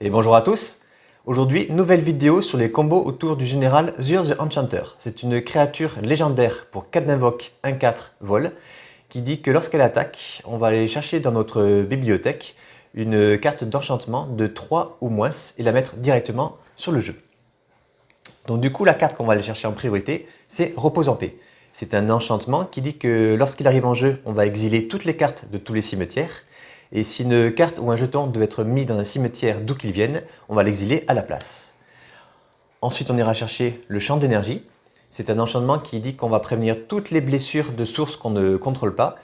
Et bonjour à tous. Aujourd'hui, nouvelle vidéo sur les combos autour du général Zur the Enchanter. C'est une créature légendaire pour 4 d'invoque, 1-4 vol, qui dit que lorsqu'elle attaque, on va aller chercher dans notre bibliothèque une carte d'enchantement de 3 ou moins et la mettre directement sur le jeu. Donc du coup, la carte qu'on va aller chercher en priorité, c'est Repose en paix. C'est un enchantement qui dit que lorsqu'il arrive en jeu, on va exiler toutes les cartes de tous les cimetières. Et si une carte ou un jeton devait être mis dans un cimetière d'où qu'il vienne, on va l'exiler à la place. Ensuite, on ira chercher le champ d'énergie. C'est un enchantement qui dit qu'on va prévenir toutes les blessures de sources qu'on ne contrôle pas.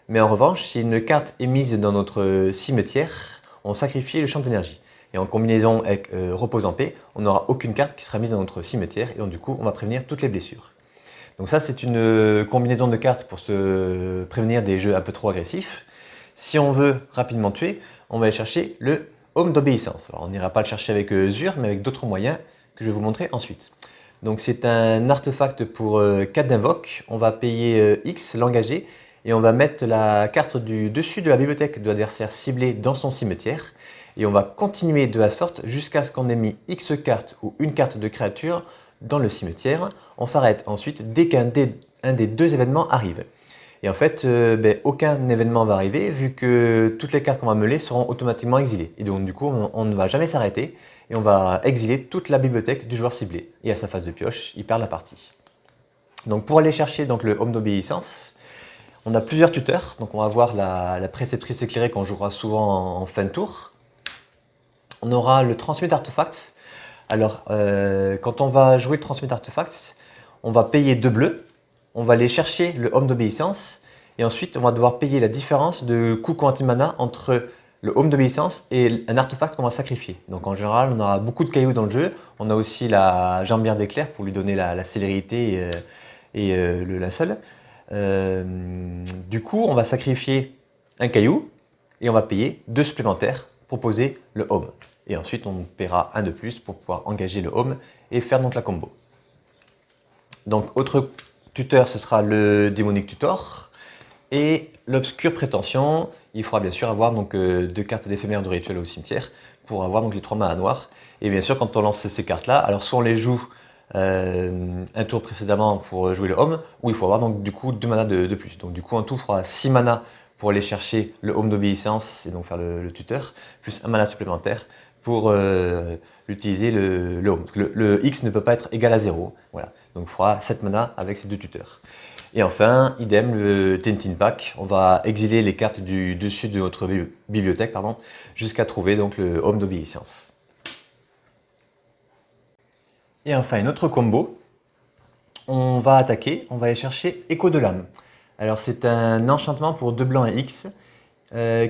Mais en revanche, si une carte est mise dans notre cimetière, on sacrifie le champ d'énergie. Et en combinaison avec Repose en paix, on n'aura aucune carte qui sera mise dans notre cimetière. Et donc du coup, on va prévenir toutes les blessures. Donc ça, c'est une combinaison de cartes pour se prévenir des jeux un peu trop agressifs. Si on veut rapidement tuer, on va aller chercher le Home d'obéissance. Alors, on n'ira pas le chercher avec Zur, mais avec d'autres moyens que je vais vous montrer ensuite. Donc c'est un artefact pour 4 d'invoque. On va payer X, l'engager, et on va mettre la carte du dessus de la bibliothèque de l'adversaire ciblée dans son cimetière. Et on va continuer de la sorte jusqu'à ce qu'on ait mis X cartes ou une carte de créature dans le cimetière. On s'arrête ensuite dès qu'un des deux événements arrive. Et en fait, aucun événement va arriver vu que toutes les cartes qu'on va meuler seront automatiquement exilées. Et donc du coup, on ne va jamais s'arrêter et on va exiler toute la bibliothèque du joueur ciblé. Et à sa phase de pioche, il perd la partie. Donc pour aller chercher donc, le Home d'obéissance, on a plusieurs tuteurs. Donc on va voir la préceptrice éclairée qu'on jouera souvent en fin de tour. On aura le Transmute Artefact. Alors, quand on va jouer le Transmute Artefact, on va payer 2 bleus. On va aller chercher le Home d'obéissance et ensuite on va devoir payer la différence de coût quanti-mana entre le Home d'obéissance et un artefact qu'on va sacrifier. Donc en général, on aura beaucoup de cailloux dans le jeu. On a aussi la jambière d'éclair pour lui donner la célérité et le linceul. Du coup, on va sacrifier un caillou et on va payer 2 supplémentaires pour poser le Home. Et ensuite, on paiera un de plus pour pouvoir engager le Home et faire donc la combo. Donc, autre tuteur, ce sera le démonique tutor et l'obscure prétention. Il faudra bien sûr avoir donc 2 cartes d'éphémère de rituel au cimetière pour avoir donc les 3 manas noirs. Et bien sûr, quand on lance ces cartes-là, alors soit on les joue un tour précédemment pour jouer le Home, ou il faut avoir donc du coup 2 manas de plus. Donc du coup, en tout, il faudra 6 manas pour aller chercher le Home d'obéissance et donc faire le tuteur, plus un mana supplémentaire pour utiliser le Home. Le X ne peut pas être égal à 0. Voilà. Donc il faudra 7 mana avec ces 2 tuteurs. Et enfin, idem, le Tintin Pack. On va exiler les cartes du dessus de notre bibliothèque jusqu'à trouver donc le Home d'obéissance. Et enfin, une autre combo. On va attaquer, on va aller chercher Écho de l'âme. Alors c'est un enchantement pour 2 blancs et X.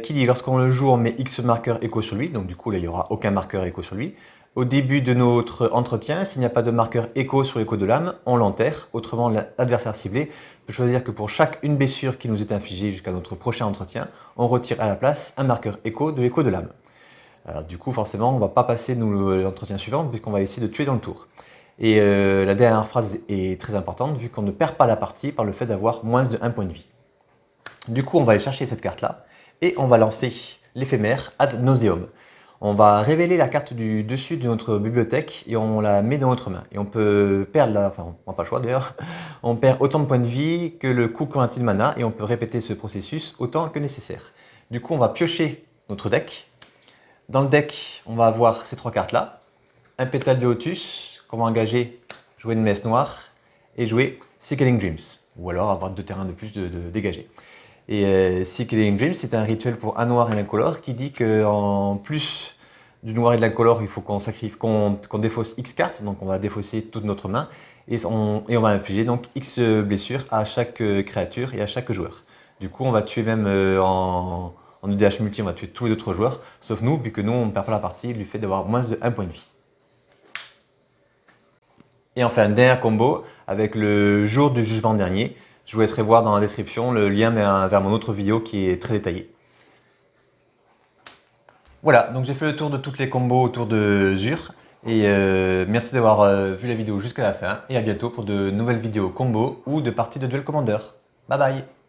Qui dit lorsqu'on le joue, on met X marqueur écho sur lui, donc du coup là il n'y aura aucun marqueur écho sur lui. Au début de notre entretien, s'il n'y a pas de marqueur écho sur l'écho de l'âme, on l'enterre, autrement l'adversaire ciblé peut choisir que pour chaque une blessure qui nous est infligée jusqu'à notre prochain entretien, on retire à la place un marqueur écho de l'écho de l'âme. Alors du coup forcément on ne va pas passer l'entretien suivant puisqu'on va essayer de tuer dans le tour. Et la dernière phrase est très importante vu qu'on ne perd pas la partie par le fait d'avoir moins de 1 point de vie. Du coup on va aller chercher cette carte là. Et on va lancer l'éphémère Ad Nauseum. On va révéler la carte du dessus de notre bibliothèque et on la met dans notre main. Et on peut perdre, enfin on n'a pas le choix d'ailleurs, on perd autant de points de vie que le coût quanti de mana et on peut répéter ce processus autant que nécessaire. Du coup on va piocher notre deck. Dans le deck on va avoir ces 3 cartes là. Un pétale de lotus qu'on va engager, jouer une messe noire et jouer Cycling Dreams. Ou alors avoir 2 terrains de plus de dégager. Et Cycling Dreams, c'est un rituel pour un noir et l'incolore qui dit qu'en plus du noir et de l'incolore, il faut qu'on défausse X cartes, donc on va défausser toute notre main et on va infliger donc X blessures à chaque créature et à chaque joueur. Du coup, on va tuer même en EDH multi, on va tuer tous les autres joueurs, sauf nous, vu que nous, on ne perd pas la partie du fait d'avoir moins de 1 point de vie. Et enfin, un dernier combo avec le jour du jugement dernier. Je vous laisserai voir dans la description le lien vers mon autre vidéo qui est très détaillée. Voilà, donc j'ai fait le tour de toutes les combos autour de Zur. Et merci d'avoir vu la vidéo jusqu'à la fin et à bientôt pour de nouvelles vidéos combo ou de parties de Duel Commander. Bye bye!